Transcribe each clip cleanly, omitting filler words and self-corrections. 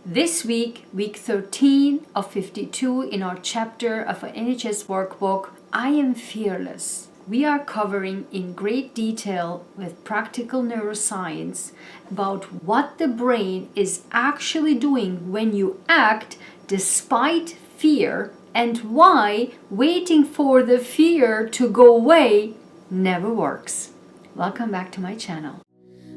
This week, week 13 of 52 in our chapter of an NHS workbook, I Am Fearless. We are covering in great detail with practical neuroscience about what the brain is actually doing when you act despite fear and why waiting for the fear to go away never works. Welcome back to my channel.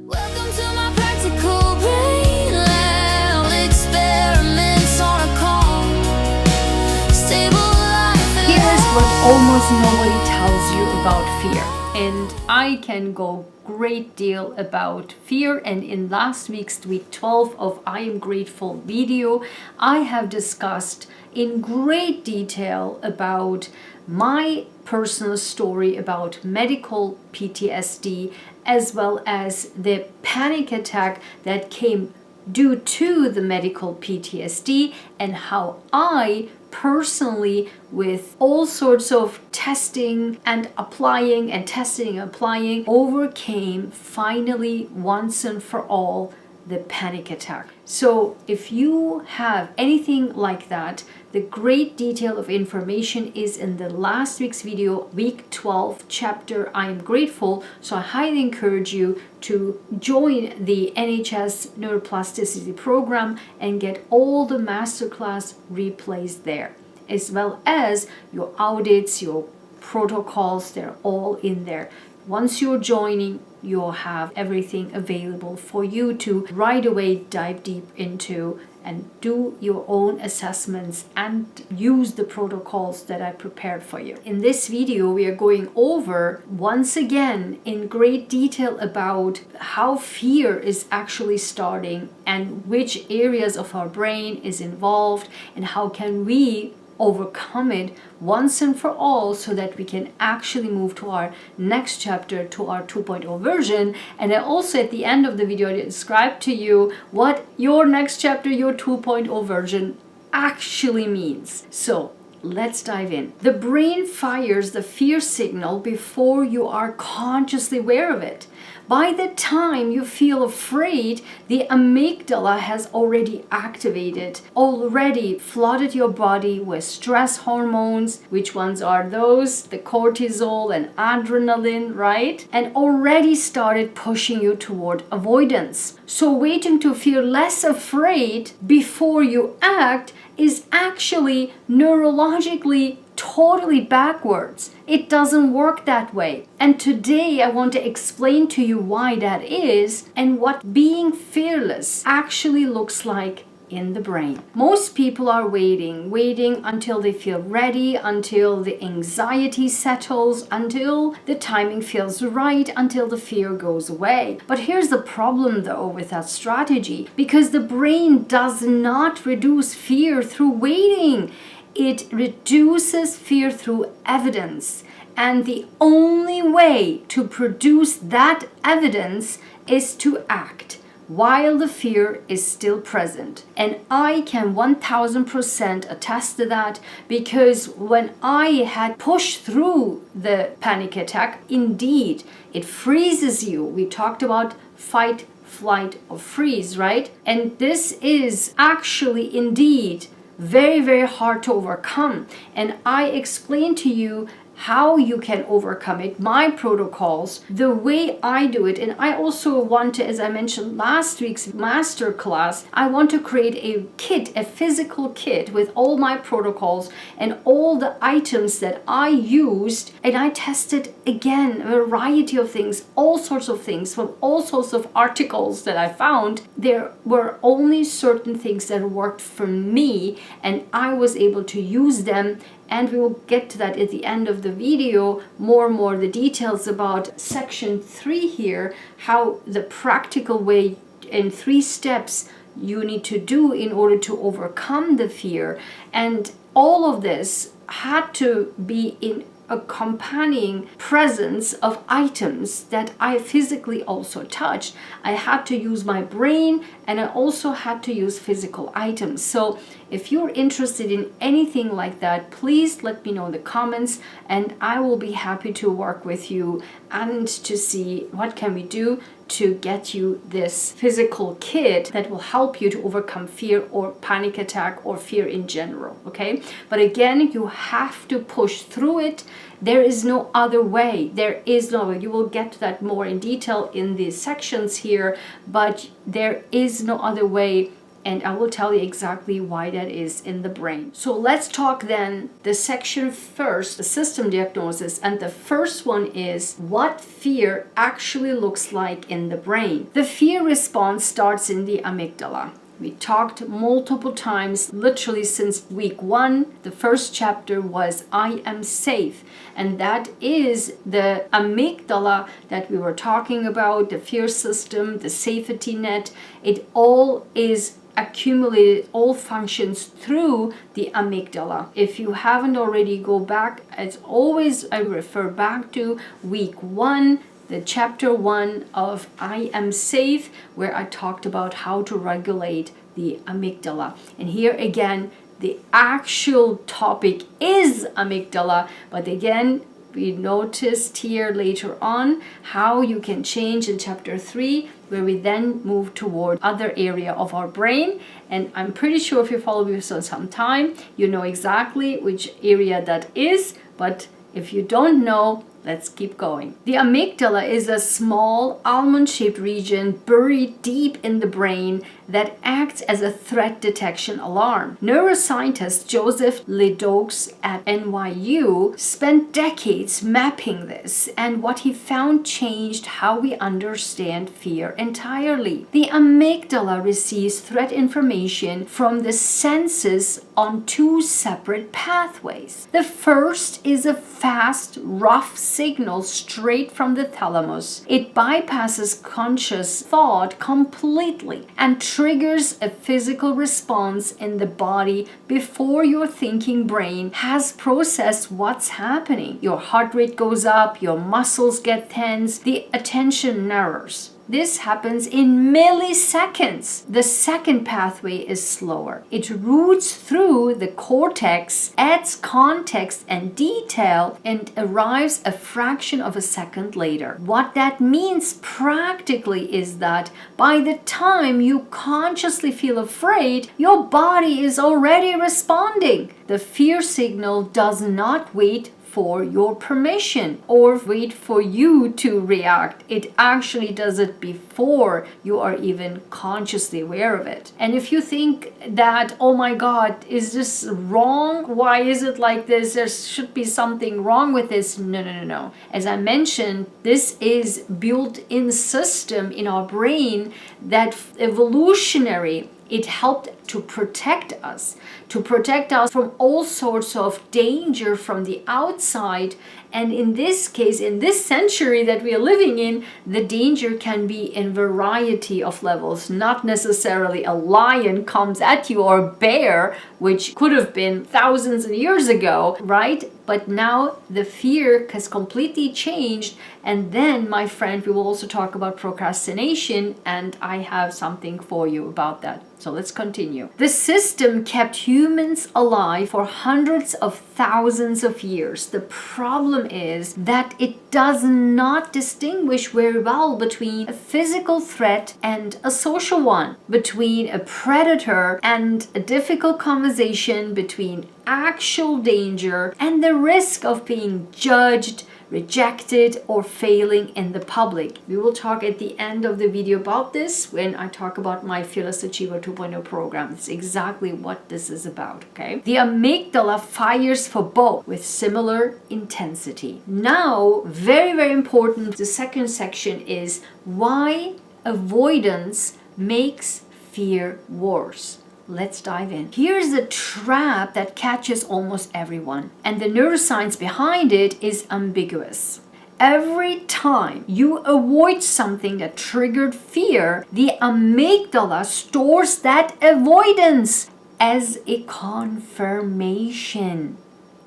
Welcome to my practical brain lab experiments on a calm, stable life. Here's what almost nobody tells you about fear. And I can go great deal about fear, and in last week's week 12 of I Am Grateful video, I have discussed in great detail about my personal story about medical PTSD as well as the panic attack that came due to the medical PTSD, and how I personally, with all sorts of testing and applying and testing and applying, overcame finally once and for all the panic attack. So if you have anything like that, the great detail of information is in the last week's video, week 12, chapter I Am Grateful. So I highly encourage you to join the NHS Neuroplasticity program and get all the masterclass replays there, as well as your audits, your protocols, they're all in there. Once you're joining, you'll have everything available for you to right away dive deep into and do your own assessments and use the protocols that I prepared for you. In this video, we are going over once again in great detail about how fear is actually starting and which areas of our brain is involved and how can we overcome it once and for all so that we can actually move to our next chapter, to our 2.0 version. And I also at the end of the video describe to you what your next chapter, your 2.0 version actually means. So let's dive in. The brain fires the fear signal before you are consciously aware of it. By the time you feel afraid, the amygdala has already activated, already flooded your body with stress hormones. Which ones are those? The cortisol and adrenaline, right? And already started pushing you toward avoidance. So waiting to feel less afraid before you act is actually neurologically totally backwards. It doesn't work that way. And today I want to explain to you why that is and what being fearless actually looks like in the brain. Most people are waiting until they feel ready, until the anxiety settles, until the timing feels right, until the fear goes away. But here's the problem though with that strategy, because the brain does not reduce fear through waiting. It reduces fear through evidence. And the only way to produce that evidence is to act while the fear is still present. And I can 1000% attest to that, because when I had pushed through the panic attack, indeed, it freezes you. We talked about fight, flight, or freeze, right? And this is actually indeed very, very hard to overcome. And I explained to you how you can overcome it, my protocols, the way I do it. And I also want to, as I mentioned last week's masterclass, I want to create a kit, a physical kit with all my protocols and all the items that I used. And I tested again a variety of things, all sorts of things from all sorts of articles that I found. There were only certain things that worked for me, and I was able to use them. And we will get to that at the end of the video, more the details about section 3 here, how the practical way in 3 steps you need to do in order to overcome the fear. And all of this had to be in accompanying presence of items that I physically also touched. I had to use my brain, and I also had to use physical items. So if you're interested in anything like that, please let me know in the comments, and I will be happy to work with you and to see what can we do to get you this physical kit that will help you to overcome fear or panic attack or fear in general, okay? But again, you have to push through it. There is no other way. There is no way. You will get to that more in detail in the sections here, but there is no other way. And I will tell you exactly why that is in the brain. So let's talk then the section first, the system diagnosis. And the first one is what fear actually looks like in the brain. The fear response starts in the amygdala. We talked multiple times, literally since week 1. The first chapter was I am safe. And that is the amygdala that we were talking about, the fear system, the safety net. It all is accumulated, all functions through the amygdala. If you haven't already, go back. As always, I refer back to week 1, the chapter 1 of I Am Safe, where I talked about how to regulate the amygdala. And here again, the actual topic is amygdala, but again, we noticed here later on how you can change in chapter 3, where we then move toward other area of our brain. And I'm pretty sure if you follow me for some time, you know exactly which area that is. But if you don't know, let's keep going. The amygdala is a small almond-shaped region buried deep in the brain that acts as a threat detection alarm. Neuroscientist Joseph LeDoux at NYU spent decades mapping this, and what he found changed how we understand fear entirely. The amygdala receives threat information from the senses on 2 separate pathways. The first is a fast, rough signal straight from the thalamus. It bypasses conscious thought completely and triggers a physical response in the body before your thinking brain has processed what's happening. Your heart rate goes up, your muscles get tense, the attention narrows. This happens in milliseconds. The second pathway is slower. It routes through the cortex, adds context and detail, and arrives a fraction of a second later. What that means practically is that by the time you consciously feel afraid, your body is already responding. The fear signal does not wait for your permission or wait for you to react. It actually does it before you are even consciously aware of it. And if you think that, oh my God, is this wrong? Why is it like this? There should be something wrong with this. No. As I mentioned, this is built-in system in our brain that evolutionary. It helped to protect us from all sorts of danger from the outside. And in this case, in this century that we are living in, the danger can be in variety of levels. Not necessarily a lion comes at you or a bear, which could have been thousands of years ago, right? But now the fear has completely changed. And then, my friend, we will also talk about procrastination, and I have something for you about that. So let's continue. The system kept humans alive for hundreds of thousands of years. The problem is that it does not distinguish very well between a physical threat and a social one, between a predator and a difficult conversation, between actual danger and the risk of being judged, rejected, or failing in the public. We will talk at the end of the video about this when I talk about my Fearless Achiever 2.0 program. It's exactly what this is about, okay? The amygdala fires for both with similar intensity. Now, very, very important, the second section is why avoidance makes fear worse. Let's dive in. Here's a trap that catches almost everyone, and the neuroscience behind it is ambiguous. Every time you avoid something that triggered fear, the amygdala stores that avoidance as a confirmation.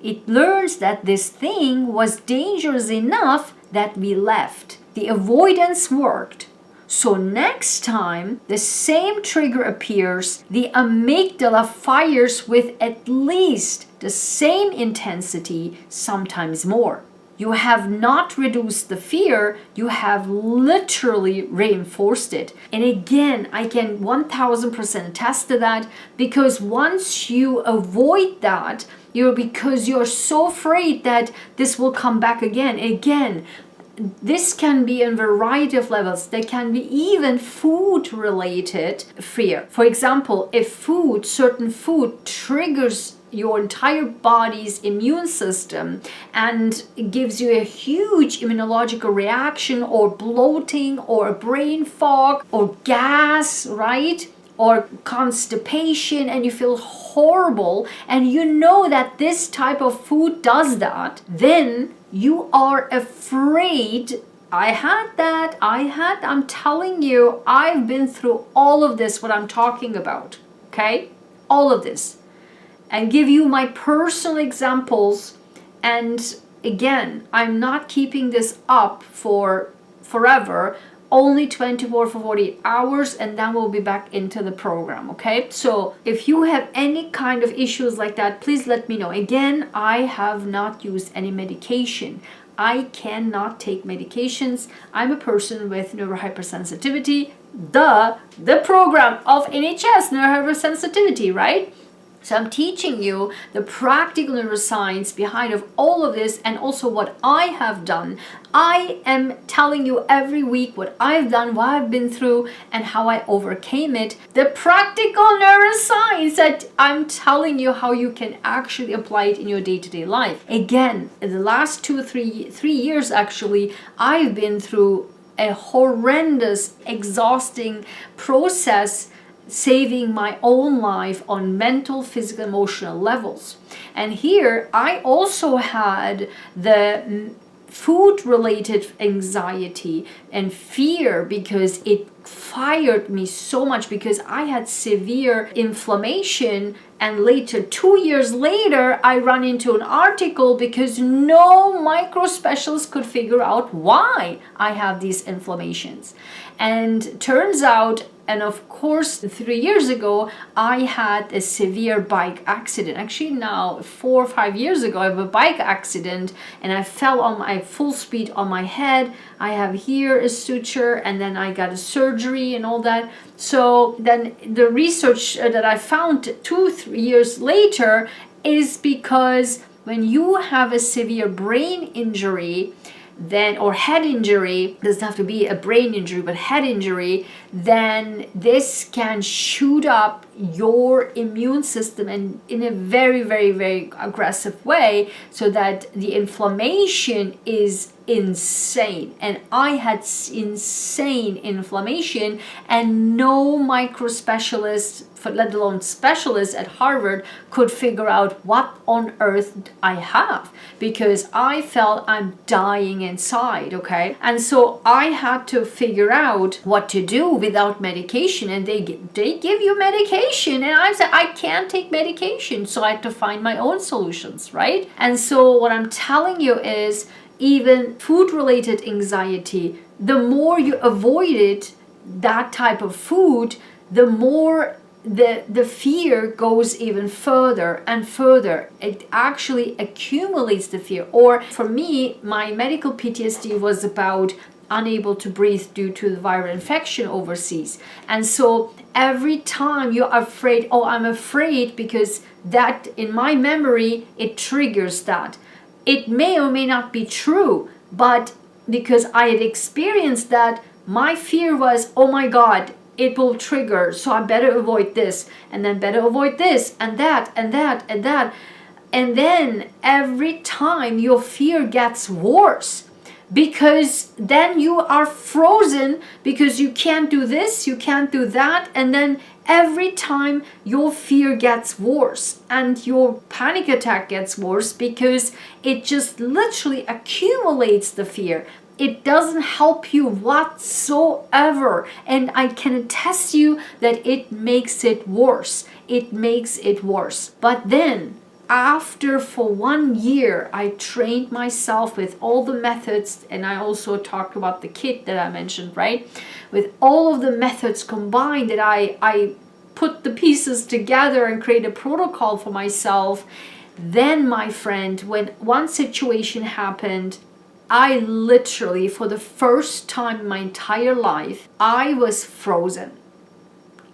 It learns that this thing was dangerous enough that we left. The avoidance worked. So next time the same trigger appears, the amygdala fires with at least the same intensity, sometimes more. You have not reduced the fear, you have literally reinforced it. And again, I can 1000% attest to that, because once you avoid that, because you're so afraid that this will come back again. Again, this can be in a variety of levels. There can be even food related fear. For example, if certain food triggers your entire body's immune system and gives you a huge immunological reaction, or bloating, or brain fog, or gas, right? Or constipation, and you feel horrible, and you know that this type of food does that, then you are afraid. I'm telling you, I've been through all of this, what I'm talking about, okay? All of this. And give you my personal examples. And again, I'm not keeping this up for forever, only 24 for 48 hours, and then we'll be back into the program, okay? So if you have any kind of issues like that, please let me know. Again, I have not used any medication. I cannot take medications. I'm a person with neurohypersensitivity, the program of NHS, neurohypersensitivity, right? So I'm teaching you the practical neuroscience behind of all of this, and also what I have done. I am telling you every week what I've done, what I've been through, and how I overcame it. The practical neuroscience that I'm telling you how you can actually apply it in your day-to-day life. Again, in the last 3 years actually, I've been through a horrendous, exhausting process, saving my own life on mental, physical, emotional levels. And here I also had the food related anxiety and fear, because it fired me so much, because I had severe inflammation, and later 2 years later I run into an article because no micro specialist could figure out why I have these inflammations. And turns out, and of course 3 years ago I had a severe bike accident. Actually now 4 or 5 years ago I have a bike accident, and I fell on my full speed on my head. I have here a suture, and then I got a surgery and all that. So then the research that I found 2-3 years later is because when you have a severe brain injury, then, or head injury, doesn't have to be a brain injury, but head injury, then this can shoot up your immune system, and in a very, very, very aggressive way, so that the inflammation is insane. And I had insane inflammation, and no micro specialist, let alone specialist at Harvard, could figure out what on earth I have, because I felt I'm dying inside, okay? And so I had to figure out what to do without medication, and they give you medication, and I said I can't take medication, so I had to find my own solutions, right? And so what I'm telling you is, even food related anxiety, the more you avoided that type of food, the more the fear goes even further and further. It actually accumulates the fear. Or for me, my medical PTSD was about unable to breathe due to the viral infection overseas. And so every time you're afraid, oh, I'm afraid, because that in my memory, it triggers that. It may or may not be true, but because I had experienced that, my fear was, oh my God, it will trigger, so I better avoid this, and then better avoid this, and that, and that, and that. And then every time your fear gets worse, because then you are frozen, because you can't do this, you can't do that, and then every time your fear gets worse and your panic attack gets worse, because it just literally accumulates the fear. It doesn't help you whatsoever, and I can attest you that it makes it worse. It makes it worse. But then after, for 1 year, I trained myself with all the methods, and I also talked about the kit that I mentioned, right? With all of the methods combined, that I put the pieces together and create a protocol for myself. Then, my friend, when one situation happened, I literally, for the first time in my entire life, I was frozen.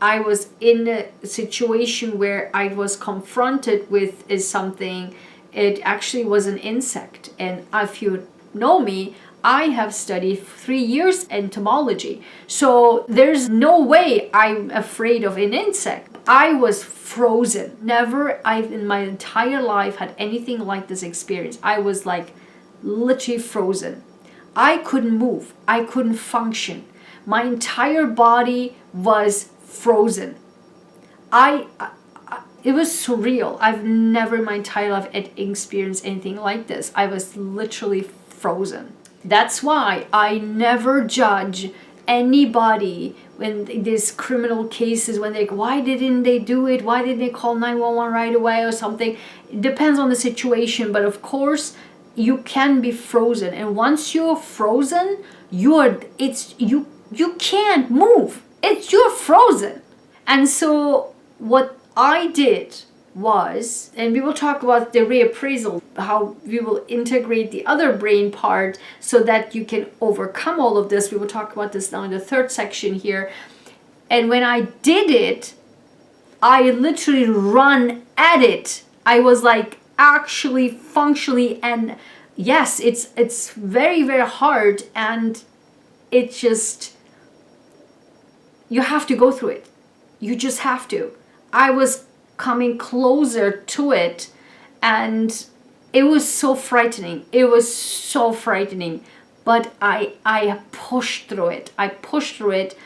I was in a situation where I was confronted with something. It actually was an insect. And if you know me, I have studied 3 years entomology. So there's no way I'm afraid of an insect. I was frozen. Never I've in my entire life had anything like this experience. I was like literally frozen. I couldn't move. I couldn't function. My entire body was frozen. It was surreal. I've never in my entire life experienced anything like this. I was literally frozen. That's why I never judge anybody when these criminal cases, when they, why didn't they do it? Why didn't they call 911 right away or something? It depends on the situation, but of course you can be frozen. And once you're frozen, you can't move. You're frozen. And so what I did was, and we will talk about the reappraisal, how we will integrate the other brain part so that you can overcome all of this. We will talk about this now in the third section here. And when I did it, I literally run at it. I was like actually functionally, and yes, it's very, very hard, and it just, you have to go through it. You just have to. I was coming closer to it, and it was so frightening. It was so frightening, but I pushed through it.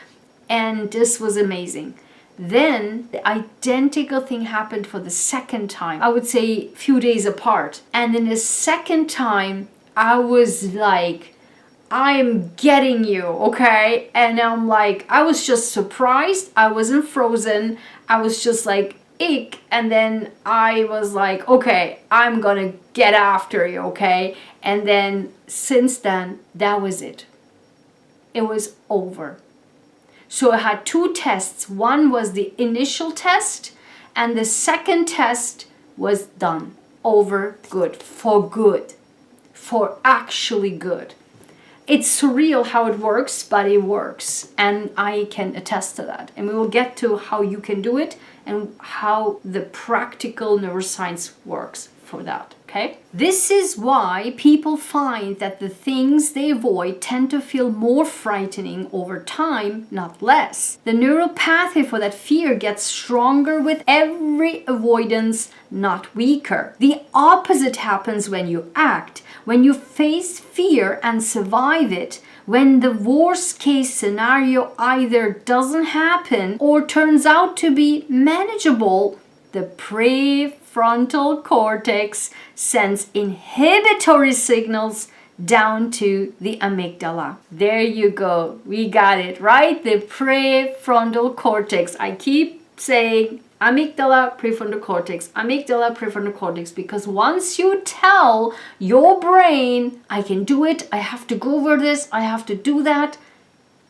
And this was amazing. Then the identical thing happened for the second time. I would say a few days apart. And then the second time, I was like, I'm getting you, okay? And I'm like, I was just surprised. I wasn't frozen. I was just like, ick. And then I was like, okay, I'm gonna get after you, okay? And then since then, that was it. It was over. So I had 2 tests. One was the initial test, and the second test was done. Over, good, for actually good. It's surreal how it works, but it works, and I can attest to that. And we will get to how you can do it and how the practical neuroscience works for that, okay? This is why people find that the things they avoid tend to feel more frightening over time, not less. The neural pathway for that fear gets stronger with every avoidance, not weaker. The opposite happens when you act. When you face fear and survive it, when the worst case scenario either doesn't happen or turns out to be manageable, the prefrontal cortex sends inhibitory signals down to the amygdala. There you go. We got it, right? The prefrontal cortex. I keep saying amygdala, prefrontal cortex, because once you tell your brain, I can do it, I have to go over this, I have to do that,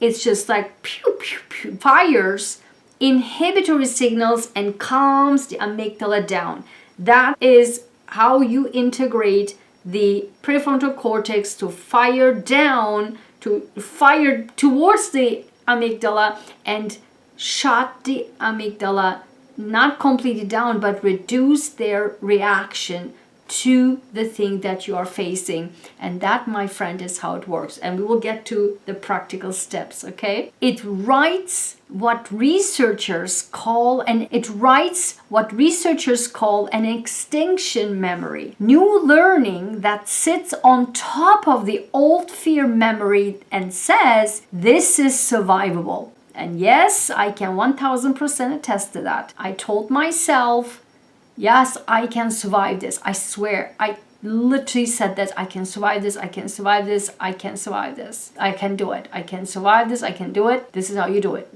it's just like pew, pew, pew, fires inhibitory signals and calms the amygdala down. That is how you integrate the prefrontal cortex to fire down, to fire towards the amygdala and shut the amygdala, not completely down, but reduce their reaction to the thing that you are facing. And that, my friend, is how it works. And we will get to the practical steps, okay? It writes what researchers call an extinction memory. New learning that sits on top of the old fear memory and says, this is survivable. And yes, I can 1000% attest to that. I told myself, yes, I can survive this. I swear, I literally said that I can survive this, I can survive this, I can survive this. I can do it. I can survive this, I can do it. This is how you do it.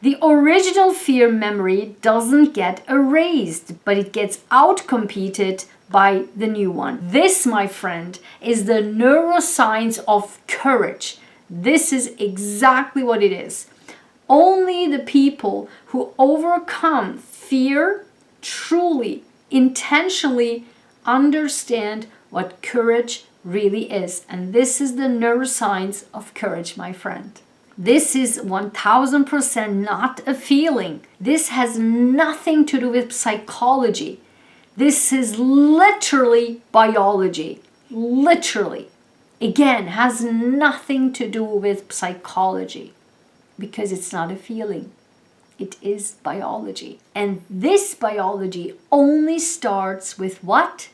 The original fear memory doesn't get erased, but it gets outcompeted by the new one. This, my friend, is the neuroscience of courage. This is exactly what it is. Only the people who overcome fear truly, intentionally understand what courage really is. And this is the neuroscience of courage, my friend. This is 1000% not a feeling. This has nothing to do with psychology. This is literally biology. Literally. Again, has nothing to do with psychology because it's not a feeling. It is biology. And this biology only starts with what?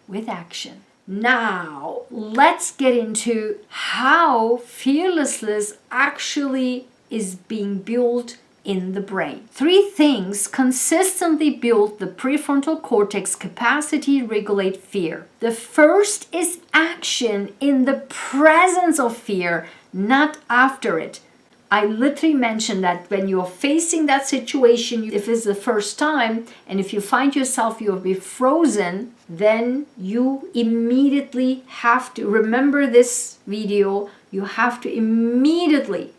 With action. Now, let's get into how fearlessness actually is being built in the brain. 3 things consistently build the prefrontal cortex capacity to regulate fear. The first is action in the presence of fear, not after it. I literally mentioned that when you're facing that situation, if it's the first time, and if you find yourself you'll be frozen, then you immediately have to remember this video. You have to immediately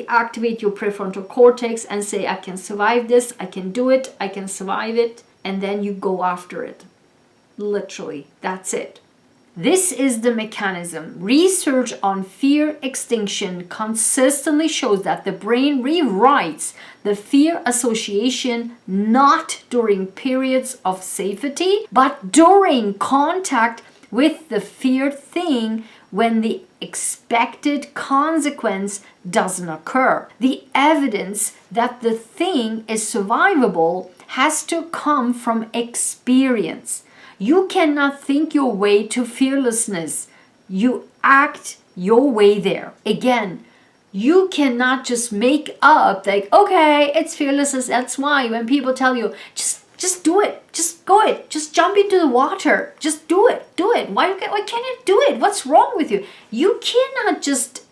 activate your prefrontal cortex and say, I can survive this, I can do it, I can survive it, and then you go after it. Literally, that's it. This is the mechanism. Research on fear extinction consistently shows that the brain rewrites the fear association not during periods of safety, but during contact with the feared thing when the expected consequence doesn't occur. The evidence that the thing is survivable has to come from experience. You cannot think your way to fearlessness. You act your way there. Again, you cannot just make up like, okay, it's fearlessness. That's why when people tell you, just do it, just go it, just jump into the water, just do it. Why can't you do it? What's wrong with you? You cannot just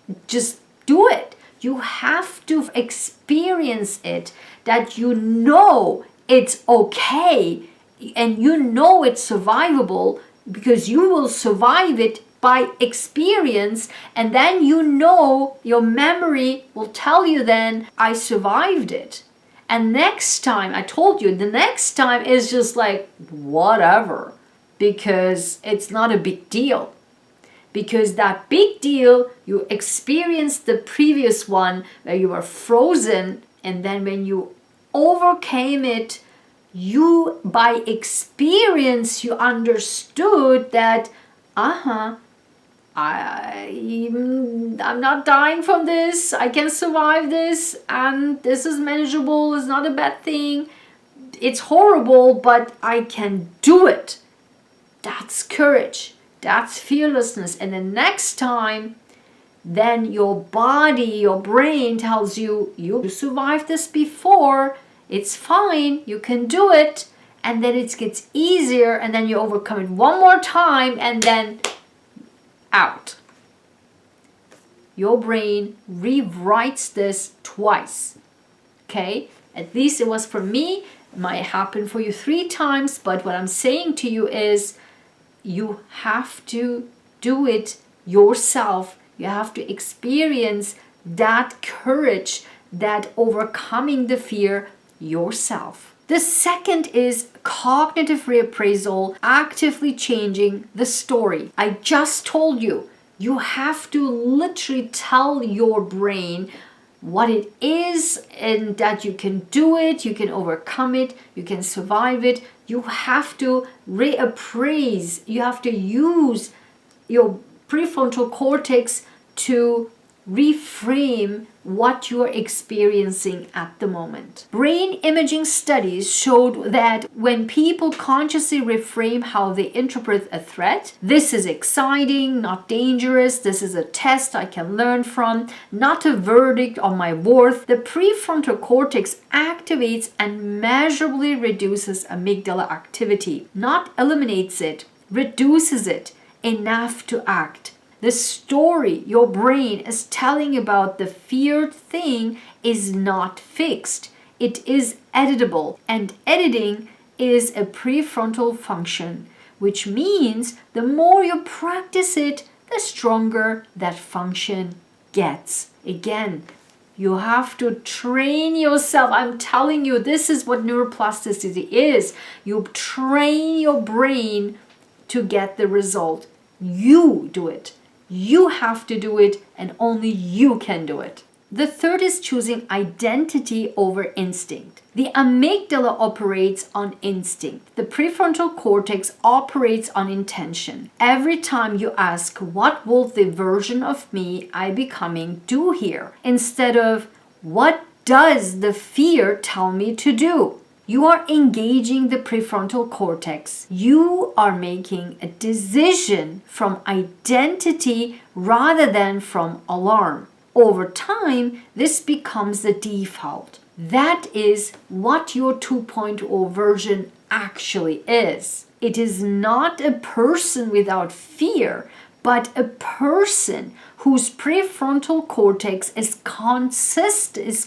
do it. You have to experience it, that you know it's okay. And you know it's survivable because you will survive it by experience, and then you know your memory will tell you then, I survived it. And next time, I told you, the next time is just like whatever, because it's not a big deal. Because that big deal, you experienced the previous one where you were frozen, and then when you overcame it, you by experience you understood that I'm not dying from this, I can survive this, and this is manageable, it's not a bad thing, it's horrible, but I can do it. That's courage, that's fearlessness. And the next time, then your body, your brain tells you, you survived this before, it's fine, you can do it, and then it gets easier, and then you overcome it one more time, and then out. Your brain rewrites this twice. Okay? At least it was for me. It might happen for you 3 times, but what I'm saying to you is you have to do it yourself. You have to experience that courage, that overcoming the fear yourself. The second is cognitive reappraisal, actively changing the story. I just told you, you have to literally tell your brain what it is and that you can do it, you can overcome it, you can survive it. You have to reappraise, you have to use your prefrontal cortex to reframe what you are experiencing at the moment. Brain imaging studies showed that when people consciously reframe how they interpret a threat, this is exciting, not dangerous, this is a test I can learn from, not a verdict on my worth, the prefrontal cortex activates and measurably reduces amygdala activity, not eliminates it, reduces it enough to act. The story your brain is telling about the feared thing is not fixed. It is editable, and editing is a prefrontal function, which means the more you practice it, the stronger that function gets. Again, you have to train yourself. I'm telling you, this is what neuroplasticity is. You train your brain to get the result. You do it. You have to do it, and only you can do it. The third is choosing identity over instinct. The amygdala operates on instinct. The prefrontal cortex operates on intention. Every time you ask, what will the version of me I becoming do here? Instead of, what does the fear tell me to do? You are engaging the prefrontal cortex. You are making a decision from identity rather than from alarm. Over time, this becomes the default. That is what your 2.0 version actually is. It is not a person without fear, but a person whose prefrontal cortex is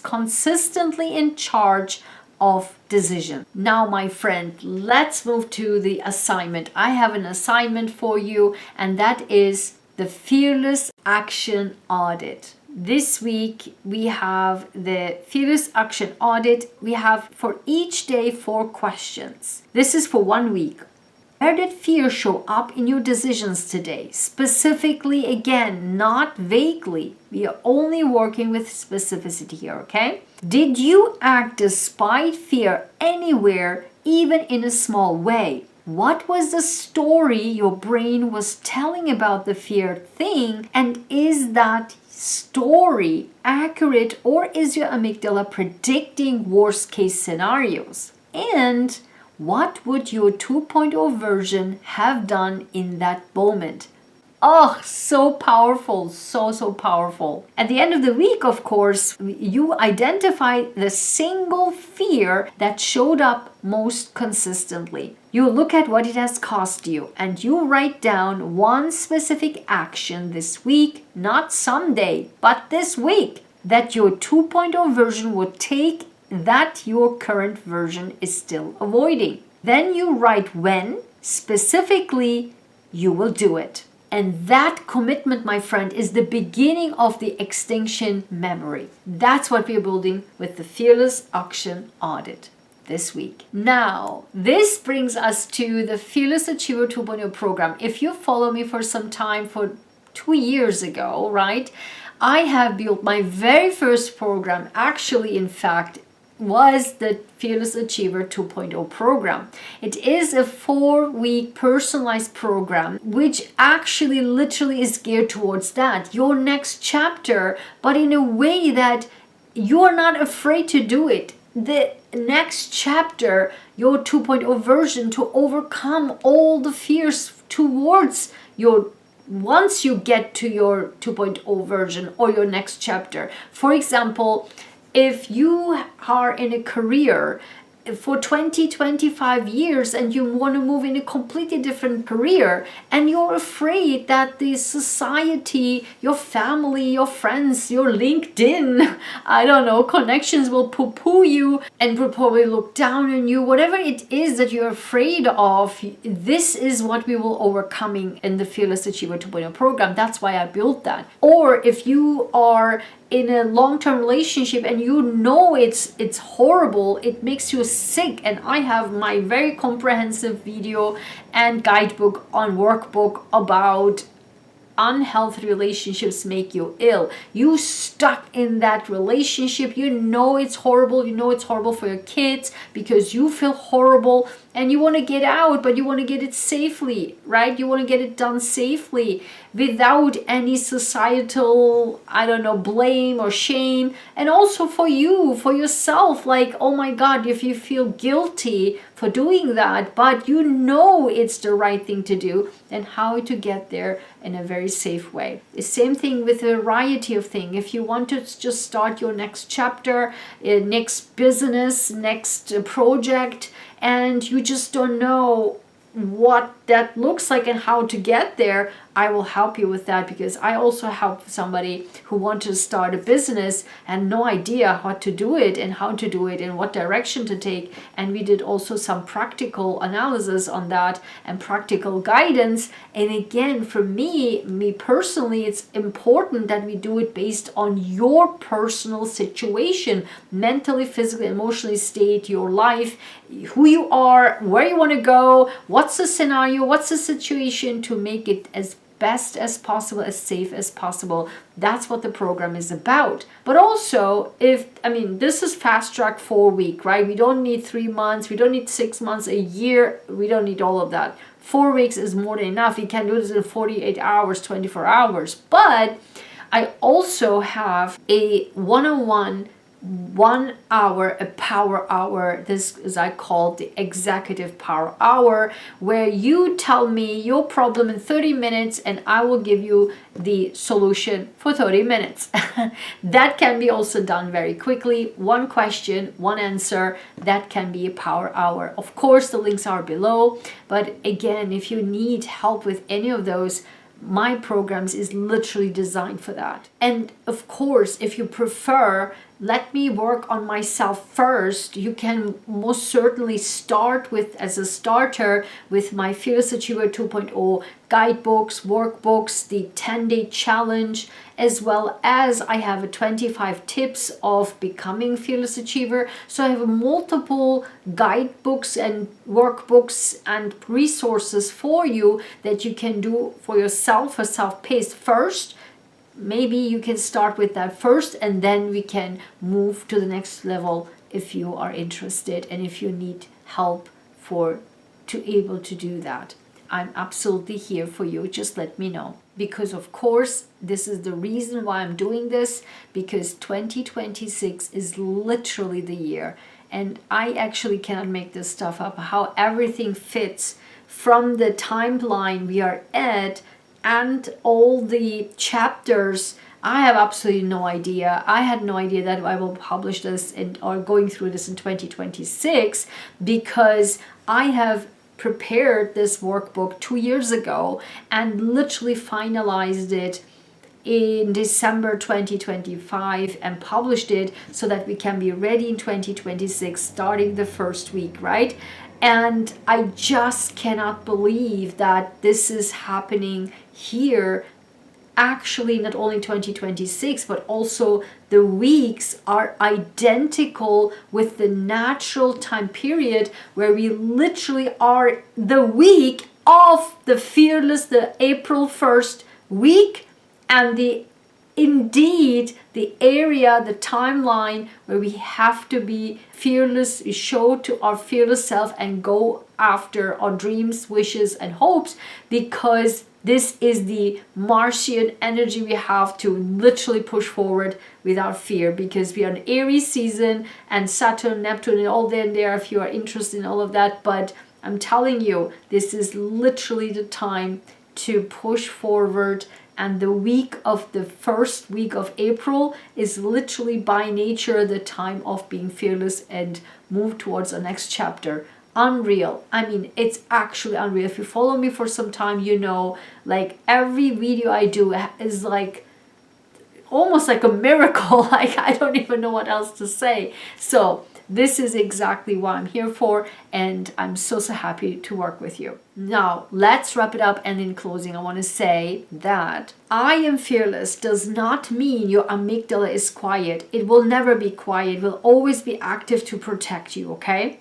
consistently in charge of decision. Now, my friend, let's move to the assignment. I have an assignment for you, and that is the Fearless Action Audit. This week we have the Fearless Action Audit. We have for each day 4 questions. This is for 1 week. Where did fear show up in your decisions today? Specifically, again, not vaguely. We are only working with specificity here, okay? Did you act despite fear anywhere, even in a small way? What was the story your brain was telling about the fear thing? And is that story accurate, or is your amygdala predicting worst case scenarios? And what would your 2.0 version have done in that moment? Oh, so powerful, so powerful. At the end of the week, of course, you identify the single fear that showed up most consistently. You look at what it has cost you, and you write down one specific action this week, not someday, but this week, that your 2.0 version would take that your current version is still avoiding. Then you write when specifically you will do it. And that commitment, my friend, is the beginning of the extinction memory. That's what we're building with the Fearless Action Audit this week. Now, this brings us to the Fearless Achiever 2.0 program. If you follow me for some time, for 2 years ago, right, I have built my very first program, actually, in fact, was the Fearless Achiever 2.0 program. It is a 4-week personalized program, which actually literally is geared towards that, your next chapter, but in a way that you're not afraid to do it. The next chapter, your 2.0 version, to overcome all the fears towards your once you get to your 2.0 version or your next chapter. For example, if you are in a career for 20-25 years and you want to move in a completely different career, and you're afraid that the society, your family, your friends, your LinkedIn, I don't know, connections will poo-poo you and will probably look down on you, whatever it is that you're afraid of, this is what we will overcoming in the Fearless Achiever 2.0 program. That's why I built that. Or if you are in a long-term relationship and you know it's horrible, it makes you sick, and I have my very comprehensive video and guidebook on workbook about unhealthy relationships make you ill. You stuck in that relationship, you know it's horrible, you know it's horrible for your kids because you feel horrible and you want to get out, but you want to get it safely, right? You want to get it done safely without any societal, I don't know, blame or shame. And also for you, for yourself, like, oh my God, if you feel guilty for doing that, but you know it's the right thing to do, and how to get there in a very safe way. The same thing with a variety of things. If you want to just start your next chapter, next business, next project, and you just don't know what that looks like and how to get there, I will help you with that, because I also help somebody who wanted to start a business and no idea how to do it and how to do it and what direction to take. And we did also some practical analysis on that and practical guidance. And again, for me personally, it's important that we do it based on your personal situation, mentally, physically, emotionally state, your life, who you are, where you want to go, what's the scenario, what's the situation, to make it as best as possible, as safe as possible. That's what the program is about. But also, this is fast track 4 week, right? We don't need 3 months, we don't need 6 months, a year, we don't need all of that. 4 weeks is more than enough. You can do this in 48 hours, 24 hours. But I also have a one-on-one 1 hour, a power hour. This is, I call the executive power hour, where you tell me your problem in 30 minutes and I will give you the solution for 30 minutes. That can be also done very quickly. 1 question, 1 answer. That can be a power hour. Of course, the links are below. But again, if you need help with any of those, my programs is literally designed for that. And of course, if you prefer, let me work on myself first, you can most certainly start with, as a starter, with my Fearless Achiever 2.0 guidebooks, workbooks, the 10-day challenge, as well as I have a 25 tips of becoming Fearless Achiever. So I have multiple guidebooks and workbooks and resources for you that you can do for yourself, for self-paced first. Maybe you can start with that first, and then we can move to the next level if you are interested and if you need help to able to do that. I'm absolutely here for you. Just let me know. Because of course, this is the reason why I'm doing this, because 2026 is literally the year. And I actually cannot make this stuff up, how everything fits from the timeline we are at and all the chapters. I have absolutely no idea. I had no idea that I will publish this or going through this in 2026, because I have prepared this workbook 2 years ago and literally finalized it in December 2025 and published it so that we can be ready in 2026 starting the first week, right? And I just cannot believe that this is happening here. Actually, not only 2026, but also the weeks are identical with the natural time period where we literally are the week of the Fearless, the April 1st week, and the area, the timeline where we have to be fearless, we show to our fearless self and go after our dreams, wishes, and hopes, because this is the Martian energy we have to literally push forward without fear, because we are in Aries season and Saturn, Neptune, and all there if you are interested in all of that. But I'm telling you, this is literally the time to push forward. And the week of the first week of April is literally by nature the time of being fearless and move towards the next chapter. Unreal. I mean, it's actually unreal. If you follow me for some time, you know, like every video I do is like almost like a miracle. Like I don't even know what else to say. So this is exactly what I'm here for, and I'm so happy to work with you. Now, let's wrap it up, and in closing, I want to say that I am fearless does not mean your amygdala is quiet. It will never be quiet. It will always be active to protect you, okay?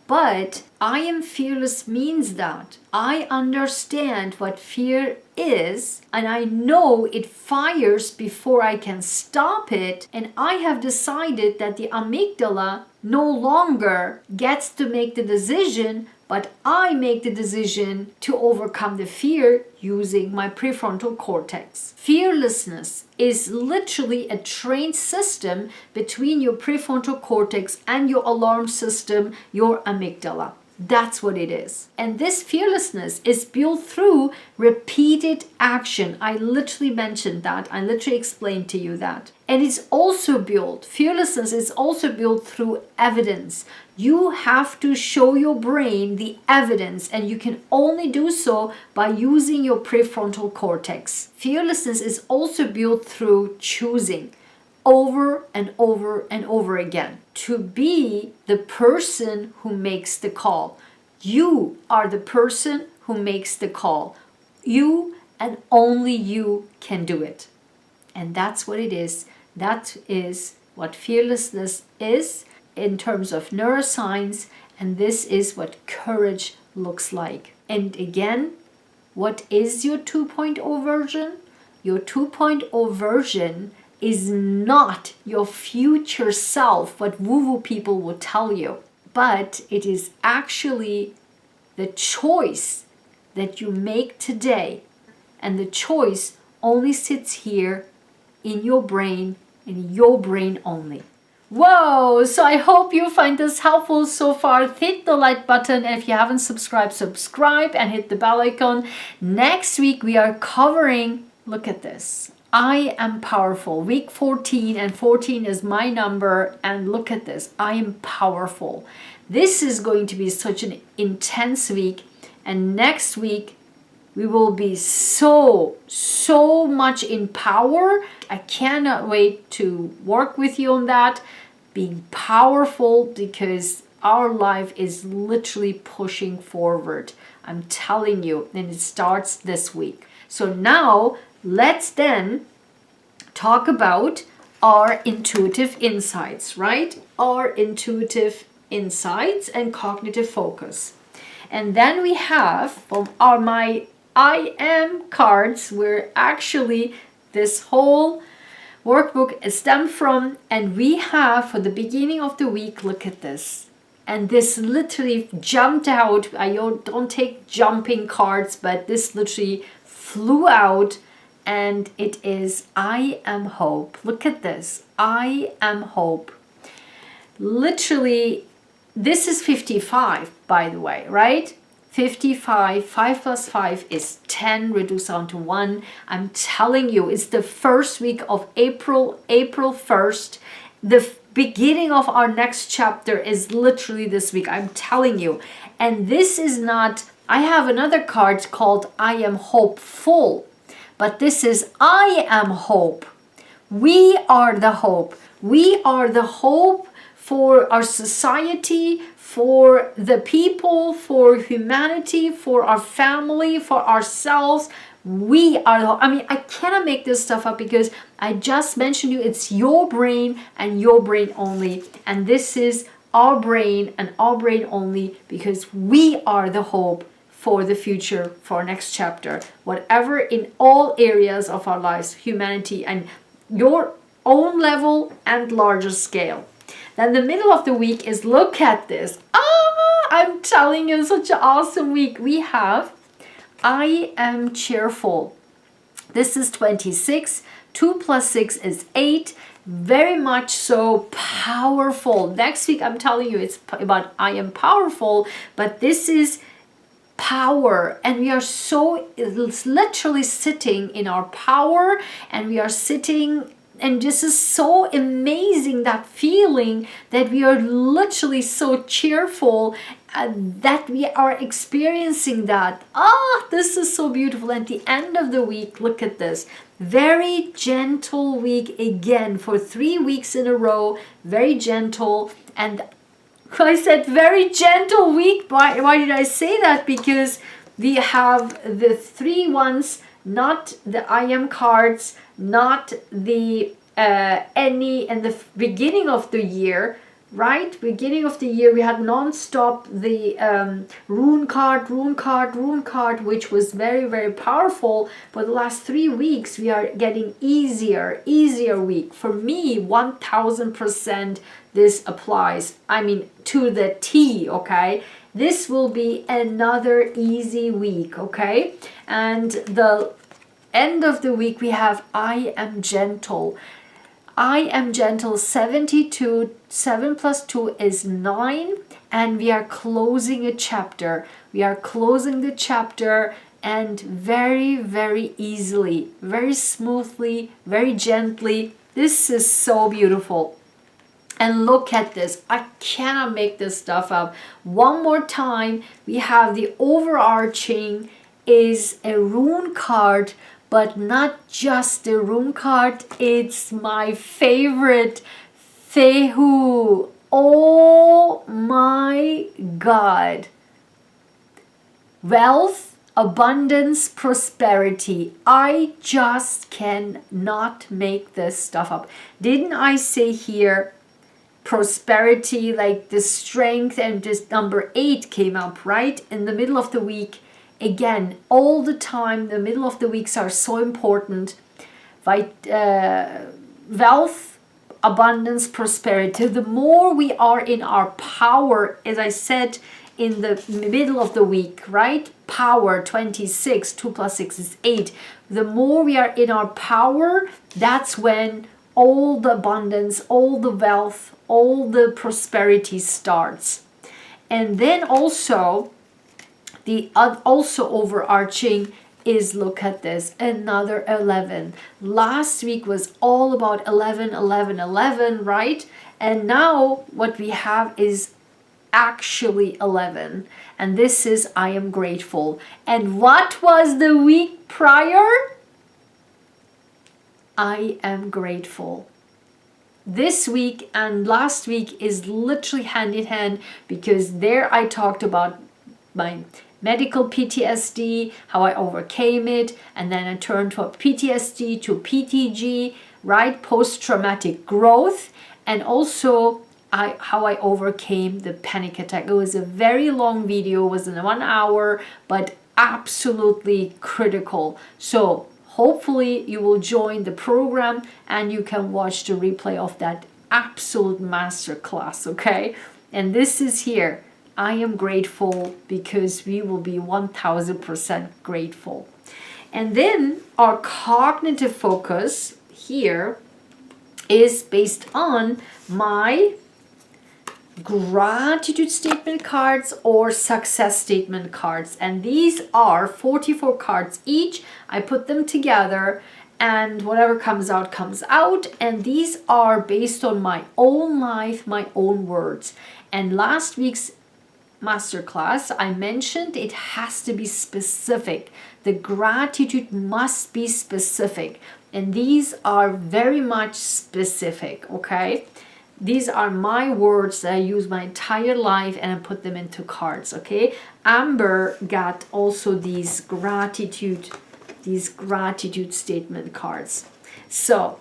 But I am fearless means that I understand what fear is, and I know it fires before I can stop it, and I have decided that the amygdala no longer gets to make the decision, but I make the decision to overcome the fear using my prefrontal cortex. Fearlessness is literally a trained system between your prefrontal cortex and your alarm system, your amygdala. That's what it is. And this fearlessness is built through repeated action. I literally mentioned that. I literally explained to you that. And it's also built, fearlessness is also built through evidence. You have to show your brain the evidence, and you can only do so by using your prefrontal cortex. Fearlessness is also built through choosing over and over and over again to be the person who makes the call. You are the person who makes the call. You and only you can do it. And that's what it is. That is what fearlessness is in terms of neuroscience, and this is what courage looks like. And again, what is your 2.0 version? Your 2.0 version is not your future self, what woo-woo people will tell you, but it is actually the choice that you make today, and the choice only sits here in your brain, in your brain only. Whoa, so I hope you find this helpful so far. Hit the like button, and if you haven't subscribed, subscribe and hit the bell icon. Next week we are covering, look at this, I am powerful. Week 14, and 14 is my number, and look at this, I am powerful. This is going to be such an intense week, and next week we will be so much in power. I cannot wait to work with you on that, being powerful, because our life is literally pushing forward. I'm telling you, and it starts this week. So now let's then talk about our intuitive insights, right? Our intuitive insights and cognitive focus. And then we have from my I am cards, where actually this whole workbook is stemmed from, and we have for the beginning of the week, look at this. And this literally jumped out. I don't take jumping cards, but this literally flew out, and it is I am hope. Look at this. I am hope. Literally, this is 55, by the way, right? 55, 5 plus 5 is 10, reduced down to 1. I'm telling you, it's the first week of April 1st. The beginning of our next chapter is literally this week, I'm telling you. And this is not, I have another card called I am hopeful, but this is I am hope. We are the hope. We are the hope for our society, for the people, for humanity, for our family, for ourselves. We are, I cannot make this stuff up, because I just mentioned you, it's your brain and your brain only. And this is our brain and our brain only, because we are the hope for the future, for our next chapter, whatever, in all areas of our lives, humanity, and your own level and larger scale. Then the middle of the week is, look at this. I'm telling you, such an awesome week. We have I am cheerful. This is 26. 2 plus 6 is 8. Very much so powerful. Next week, I'm telling you, it's about I am powerful, but this is power, and we are so literally sitting in our power, and we are sitting. And this is so amazing, that feeling that we are literally so cheerful, that we are experiencing that. This is so beautiful. At the end of the week, look at this. Very gentle week again for 3 weeks in a row. Very gentle. And I said very gentle week. Why did I say that? Because we have the 3 ones, not the I am cards, not the any, and the beginning of the year, right? Beginning of the year, we had non-stop the rune card, which was very, very powerful. For the last 3 weeks, we are getting easier week. For me, 1000% this applies. To the T, okay? This will be another easy week, okay? And the end of the week, we have I am gentle. I am gentle 72, 7 plus 2 is 9, and we are closing a chapter. We are closing the chapter, and very, very easily, very smoothly, very gently. This is so beautiful. And look at this. I cannot make this stuff up. One more time, we have the overarching is a rune card, but not just the rune card. It's my favorite, Thehu. Oh my God. Wealth, abundance, prosperity. I just cannot make this stuff up. Didn't I say here prosperity, like the strength, and this number 8 came up right in the middle of the week? Again, all the time, the middle of the weeks are so important. Wealth, abundance, prosperity. The more we are in our power, as I said, in the middle of the week, right? Power 26, 2 plus 6 is 8. The more we are in our power, that's when all the abundance, all the wealth, all the prosperity starts. And then also, the also overarching is, look at this, another 11. Last week was all about 11, 11, 11, right? And now what we have is actually 11. And this is I am grateful. And what was the week prior? I am grateful. This week and last week is literally hand in hand, because there I talked about my medical PTSD, how I overcame it, and then I turned from PTSD to PTG, right? Post-traumatic growth, and also how I overcame the panic attack. It was a very long video, it was in 1 hour, but absolutely critical. So hopefully you will join the program and you can watch the replay of that absolute masterclass, okay? And this is here. I am grateful, because we will be 1000% grateful. And then our cognitive focus here is based on my gratitude statement cards or success statement cards. And these are 44 cards each. I put them together, and whatever comes out, comes out. And these are based on my own life, my own words. And last week's masterclass, I mentioned it has to be specific. The gratitude must be specific. And these are very much specific, okay? These are my words that I use my entire life, and I put them into cards, okay? Amber got also these gratitude statement cards. So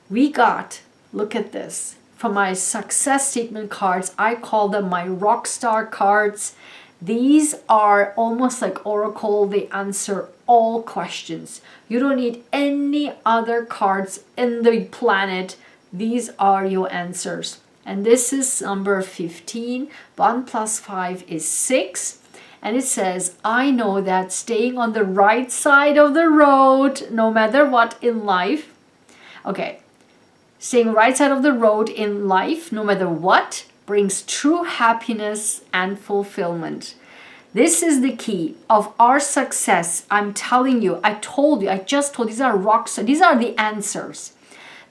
we got, look at this. For my success statement cards, I call them my rock star cards. These are almost like oracle. They answer all questions. You don't need any other cards in the planet. These are your answers. And this is number 15. 1 plus 5 is 6. And it says, I know that staying on the right side of the road, no matter what in life. Okay. Staying right side of the road in life, no matter what, brings true happiness and fulfillment. This is the key of our success. I'm telling you, I just told you, these are rocks. These are the answers.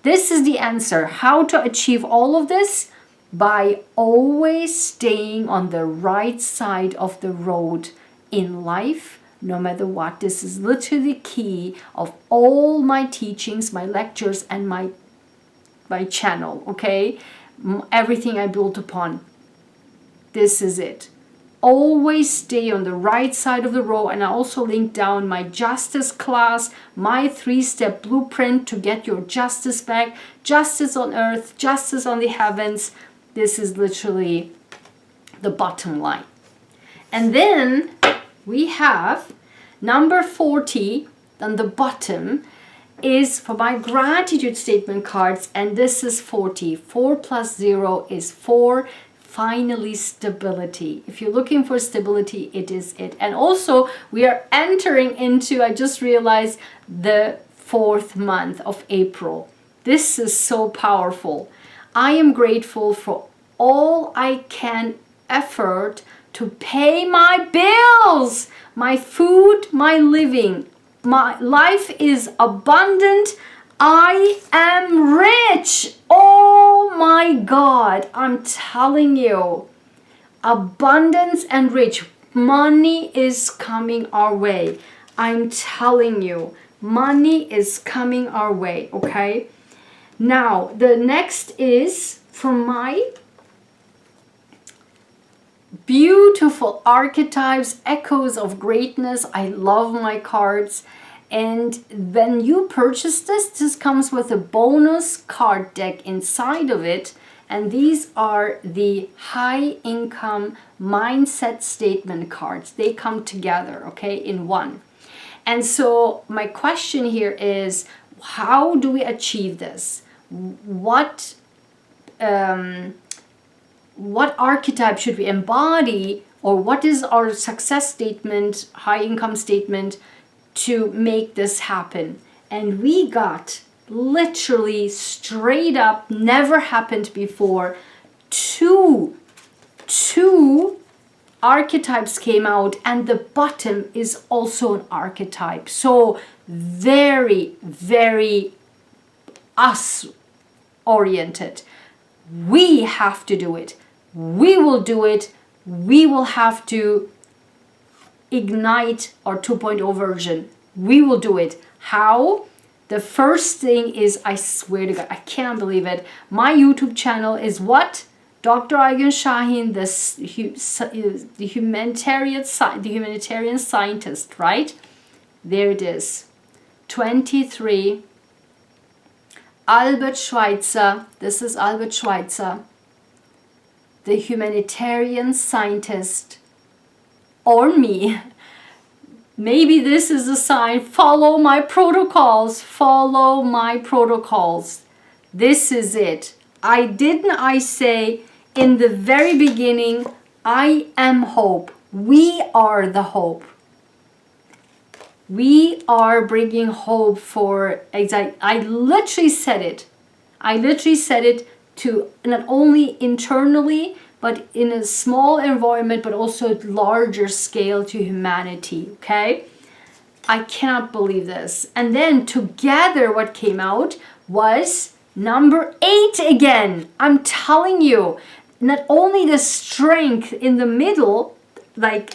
This is the answer. How to achieve all of this? By always staying on the right side of the road in life, no matter what. This is literally the key of all my teachings, my lectures, and my channel, okay? Everything I built upon. This is it. Always stay on the right side of the road. And I also link down my justice class, my 3-step blueprint to get your justice back. Justice on earth, justice on the heavens. This is literally the bottom line. And then we have number 40 on the bottom is for my gratitude statement cards, and this is 40. 4 plus 0 is 4. Finally, stability. If you're looking for stability, it is it. And also, we are entering into, I just realized, the 4th month of April. This is so powerful. I am grateful for all I can effort to pay my bills, my food, my living. My life is abundant. I am rich. Oh my God, I'm telling you. Abundance and rich. Money is coming our way. I'm telling you, money is coming our way, okay? Now, the next is from my beautiful archetypes, echoes of greatness. I love my cards. And when you purchase this comes with a bonus card deck inside of it. And these are the high income mindset statement cards. They come together, okay, in one. And so my question here is, how do we achieve this? What archetype should we embody, or what is our success statement, high income statement to make this happen? And we got literally straight up, never happened before, two archetypes came out, and the bottom is also an archetype. So very, very us oriented. We have to do it. We will do it. We will have to ignite our 2.0 version. We will do it. How? The first thing is, I swear to God, I can't believe it. My YouTube channel is what? Dr. Aygun Shahin, the humanitarian scientist, right? There it is. 23. Albert Schweitzer. This is Albert Schweitzer, the humanitarian scientist, or me. Maybe this is a sign. Follow my protocols. Follow my protocols. This is it. I say in the very beginning, I am hope. We are the hope. We are bringing hope for, I literally said it. I literally said it to not only internally, but in a small environment, but also at larger scale to humanity, okay? I cannot believe this. And then together what came out was number 8 again. I'm telling you, not only the strength in the middle, like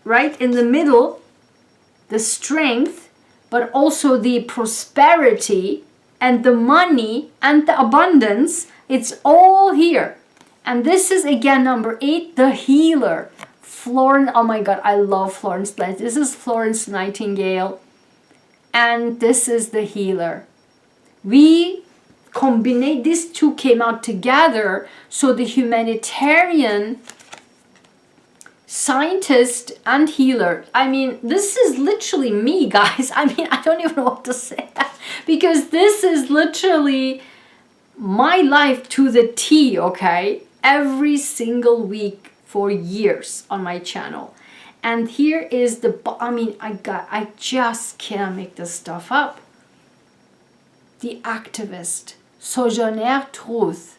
right in the middle, the strength, but also the prosperity and the money and the abundance, it's all here. And this is again number 8, the healer. Florence, oh my God, I love Florence. This is Florence Nightingale. And this is the healer. We combine, these two came out together. So the humanitarian scientist and healer. I mean, this is literally me, guys. I mean, I don't even know what to say. Because this is literally my life to the T, okay? Every single week for years on my channel. And here is the, I mean, I just can't make this stuff up. The activist, Sojourner Truth.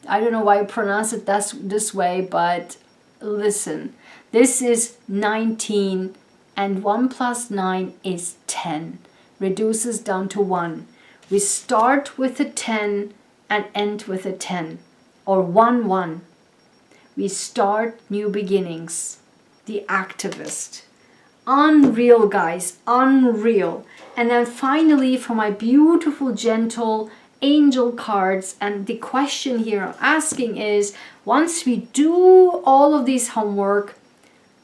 I don't know why I pronounce it this way, but listen. This is 19, and 1 plus 9 is 10. Reduces down to 1. We start with a 10 and end with a 10. Or 1, 1. We start new beginnings. The activist. Unreal, guys. Unreal. And then finally, for my beautiful, gentle angel cards, and the question here I'm asking is, once we do all of this homework,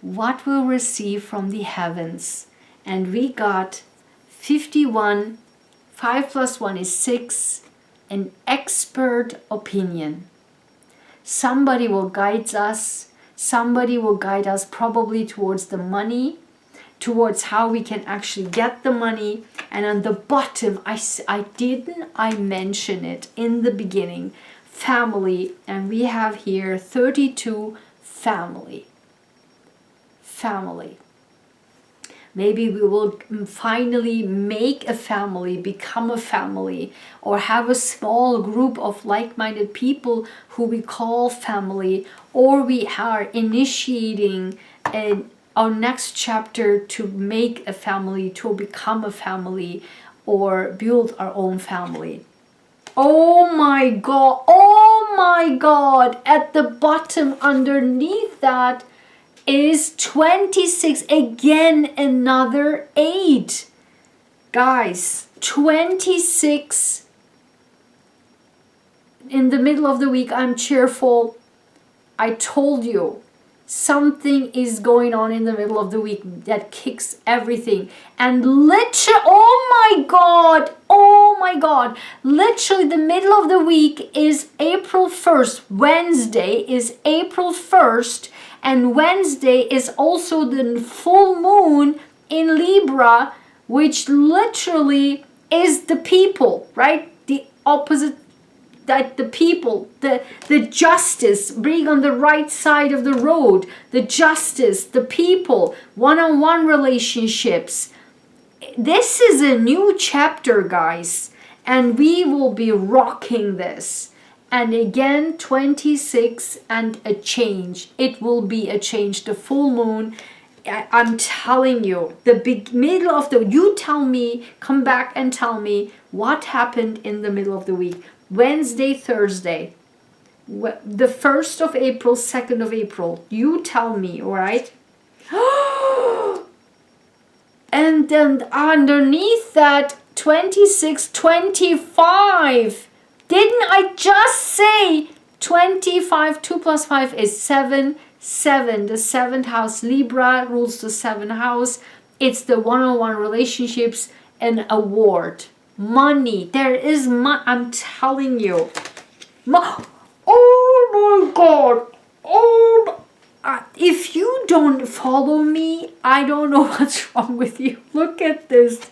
what we'll receive from the heavens? And we got 51. 5 plus 1 is 6. An expert opinion. Somebody will guide us. Somebody will guide us probably towards the money, towards how we can actually get the money. And on the bottom, I mention it in the beginning, family. And we have here 32, family. Family. Maybe we will finally make a family, become a family, or have a small group of like-minded people who we call family, or we are initiating our next chapter to make a family, to become a family, or build our own family. Oh my God, oh my God, at the bottom underneath that is 26, again another 8. Guys, 26 in the middle of the week. I'm cheerful. I told you something is going on in the middle of the week that kicks everything. And literally, oh my God, literally the middle of the week is April 1st. Wednesday is April 1st, and Wednesday is also the full moon in Libra, which literally is the people, right? The opposite, that the people, the justice, being on the right side of the road, the justice, the people, one-on-one relationships. This is a new chapter, guys, and we will be rocking this. And again, 26 and a change. It will be a change. The full moon, I'm telling you, the middle of the, you tell me, come back and tell me what happened in the middle of the week. Wednesday, Thursday, the 1st of April, 2nd of April. You tell me, all right? And then underneath that, 26, 25. Didn't I just say 25, 2 plus 5 is 7, 7. The 7th house, Libra, rules the 7th house. It's the one-on-one relationships and award. Money. There is money. I'm telling you. Oh my God. If you don't follow me, I don't know what's wrong with you. Look at this.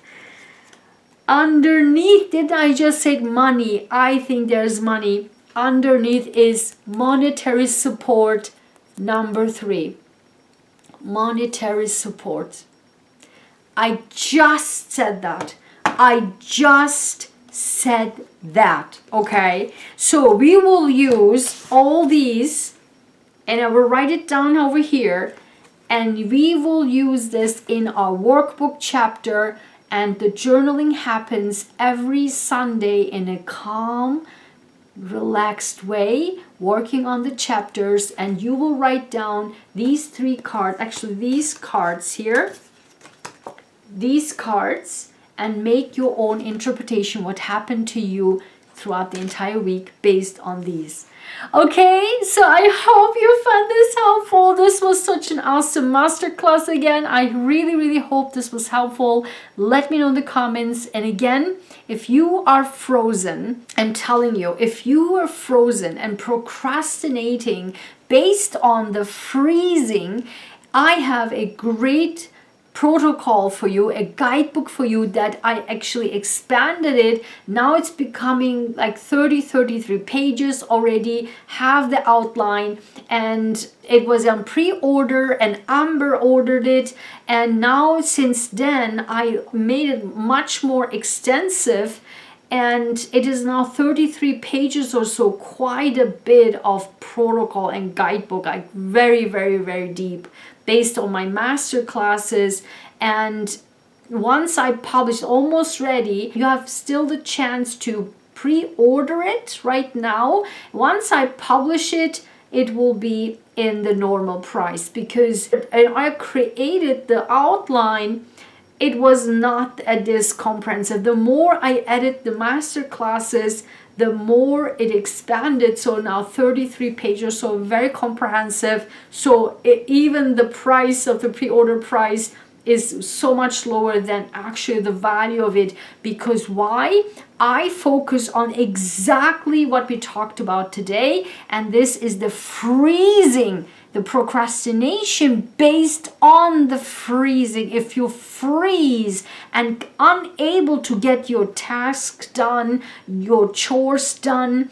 Underneath, didn't I just say money? I think there's money. Underneath is monetary support, number 3. Monetary support. I just said that. Okay? So we will use all these, and I will write it down over here, and we will use this in our workbook chapter. And the journaling happens every Sunday in a calm, relaxed way, working on the chapters. And you will write down these 3 cards, actually these cards here, these cards, and make your own interpretation what happened to you throughout the entire week based on these. Okay, so I hope you found this helpful. This was such an awesome masterclass again. I really hope this was helpful. Let me know in the comments. And again, if you are frozen, I'm telling you, if you are frozen and procrastinating based on the freezing, I have a great protocol for you, a guidebook for you that I actually expanded it. Now it's becoming like 33 pages already, have the outline, and it was on pre-order and Amber ordered it, and now since then I made it much more extensive, and it is now 33 pages or so, quite a bit of protocol and guidebook, like very deep, based on my master classes. And once I publish, almost ready, you have still the chance to pre-order it right now. Once I publish it, it will be in the normal price, because I created the outline. It was not this comprehensive. The more I edit the master classes, the more it expanded. So now 33 pages, so very comprehensive. So even the price of the pre-order price is so much lower than actually the value of it. Because why? I focus on exactly what we talked about today, and this is the freezing, the procrastination based on the freezing. If you freeze and unable to get your tasks done, your chores done,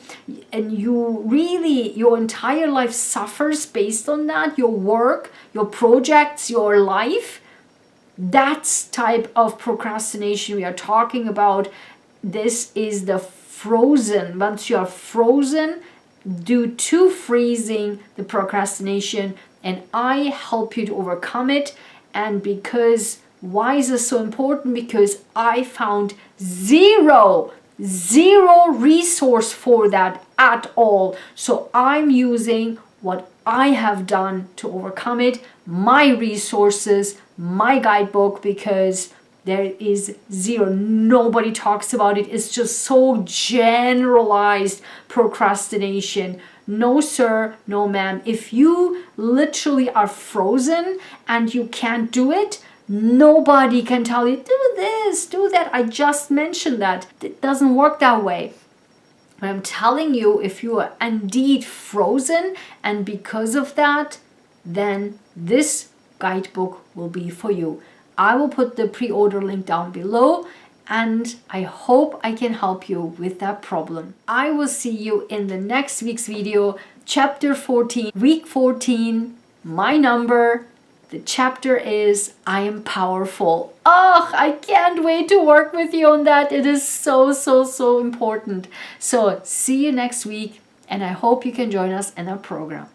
and you really, your entire life suffers based on that, your work, your projects, your life, That's type of procrastination we are talking about. This is the frozen. Once you are frozen due to freezing the procrastination, and I help you to overcome it. And because why is this so important? Because I found zero resource for that at all. So I'm using what I have done to overcome it, my resources, my guidebook, because there is zero. Nobody talks about it. It's just so generalized procrastination. No, sir, no, ma'am. If you literally are frozen and you can't do it, nobody can tell you, do this, do that. I just mentioned that. It doesn't work that way. But I'm telling you, if you are indeed frozen and because of that, then this guidebook will be for you. I will put the pre-order link down below, and I hope I can help you with that problem. I will see you in the next week's video, chapter 14, week 14, my number. The chapter is I Am Powerful. Oh, I can't wait to work with you on that. It is so important. So see you next week, and I hope you can join us in our program.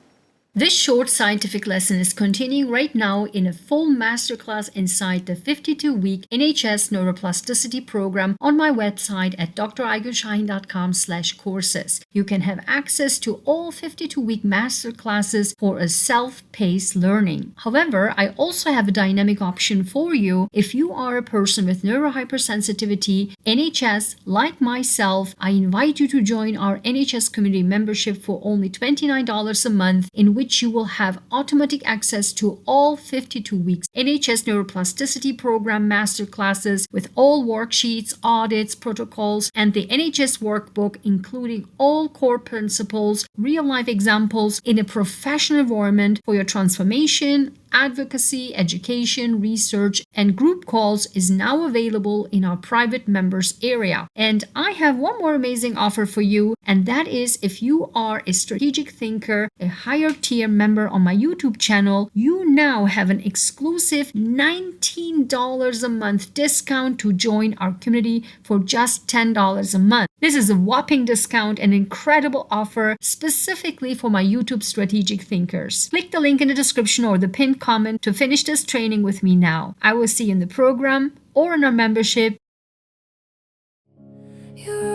This short scientific lesson is continuing right now in a full masterclass inside the 52-week NHS Neuroplasticity program on my website at draigershahin.com/courses. You can have access to all 52-week masterclasses for a self-paced learning. However, I also have a dynamic option for you. If you are a person with neurohypersensitivity, NHS, like myself, I invite you to join our NHS community membership for only $29 a month, in which you will have automatic access to all 52 weeks NHS Neuroplasticity Program masterclasses with all worksheets, audits, protocols, and the NHS workbook, including all core principles, real-life examples in a professional environment for your transformation, advocacy, education, research, and group calls is now available in our private members area. And I have one more amazing offer for you, and that is if you are a strategic thinker, a higher tier member on my YouTube channel, you now have an exclusive $19 a month discount to join our community for just $10 a month. This is a whopping discount, an incredible offer specifically for my YouTube strategic thinkers. Click the link in the description or the pinned comment to finish this training with me now. I will see you in the program or in our membership. You're